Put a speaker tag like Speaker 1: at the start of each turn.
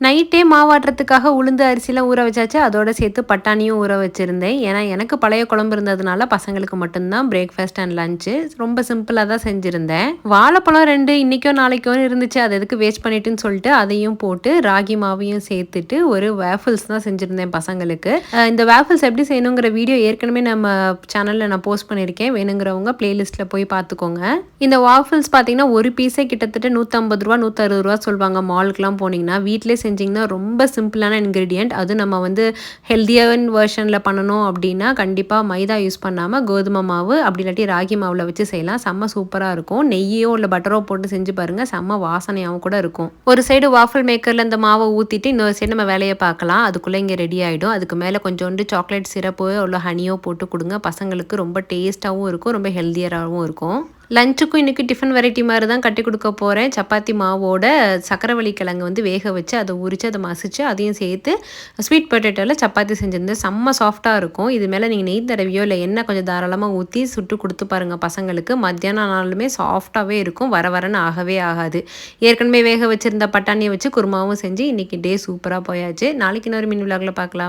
Speaker 1: நைட்டே மாவாட்டுறதுக்காக உளுந்து அரிசிலாம் ஊற வச்சாச்சு. அதோட சேர்த்து பட்டாணியும் ஊற வச்சிருந்தேன். ஏன்னா, எனக்கு பழைய குழம்பு இருந்ததுனால பசங்களுக்கு மட்டும்தான் பிரேக்ஃபாஸ்ட் அண்ட் லஞ்ச்சு. ரொம்ப சிம்பிளா தான் செஞ்சிருந்தேன். வாழைப்பழம் 2 இன்னைக்கோ நாளைக்கோ இருந்துச்சு. அது எதுக்கு வேஸ்ட் பண்ணிட்டுன்னு சொல்லிட்டு அதையும் போட்டு ராகி மாவையும் சேர்த்துட்டு ஒரு வேஃபிள்ஸ் தான் செஞ்சிருந்தேன் பசங்களுக்கு. இந்த வேஃபிள்ஸ் எப்படி செய்யணுங்கிற வீடியோ ஏற்கனவே நம்ம சேனல்ல நான் போஸ்ட் பண்ணியிருக்கேன். வேணுங்கிறவங்க பிளேலிஸ்ட்ல போய் பார்த்துக்கோங்க. இந்த வாஃபிள்ஸ் பார்த்தீங்கன்னா, ஒரு பீஸே கிட்டத்தட்ட ரூ. 150 ரூ. 160 சொல்வாங்க மாலுக்குலாம் போனீங்கன்னா. வீட்லயே செஞ்சிங்கன்னா ரொம்ப சிம்பிளான இன்கிரீடியன்ட். அதுவும் நம்ம வந்து ஹெல்தியான வெர்ஷனில் பண்ணணும் அப்படின்னா கண்டிப்பாக மைதா யூஸ் பண்ணாமல் கோதுமை மாவு அப்படி இல்லாட்டி ராகி மாவில் வச்சு செய்யலாம். செம்ம சூப்பராக இருக்கும். நெய்யோ இல்லை பட்டரோ போட்டு செஞ்சு பாருங்கள். செம்ம வாசனையாகவும் கூட இருக்கும். ஒரு சைடு வாஃபிள் மேக்கரில் இந்த மாவை ஊற்றிட்டு இன்னொரு சைடு நம்ம வேலையை பார்க்கலாம். அதுக்குள்ளே இங்கே ரெடி ஆகிடும். அதுக்கு மேலே கொஞ்சோண்டு சாக்லேட் சிரப்போ இல்லை ஹனியோ போட்டு கொடுங்க. பசங்களுக்கு ரொம்ப டேஸ்ட்டாகவும் இருக்கும், ரொம்ப ஹெல்தியராகவும் இருக்கும். லஞ்சுக்கும் இன்றைக்கி டிஃபன் வெரைட்டி மாதிரி தான் கட்டி கொடுக்க போகிறேன். சப்பாத்தி மாவோட சக்கரவள்ளி கிழங்கு வந்து வேக வச்சு அதை உரித்து அதை மசிச்சு அதையும் சேர்த்து ஸ்வீட் பொட்டேட்டோவில் சப்பாத்தி செஞ்சுருந்தேன். செம்ம சாஃப்டாக இருக்கும். இது மேலே நீங்கள் நெய் தடவியோ இல்லை எண்ணெய் கொஞ்சம் தாராளமாக ஊற்றி சுட்டு கொடுத்து பாருங்கள் பசங்களுக்கு. மத்தியானம் ஆனாலுமே சாஃப்டாகவே இருக்கும். வரன்னு ஆகவே ஆகாது. ஏற்கனவே வேக வச்சுருந்த பட்டாணியை வச்சு குருமாவும் செஞ்சு இன்றைக்கி டே சூப்பராக போயாச்சு. நாளைக்கு இன்னொரு மினி விலாகில் பார்க்கலாம்.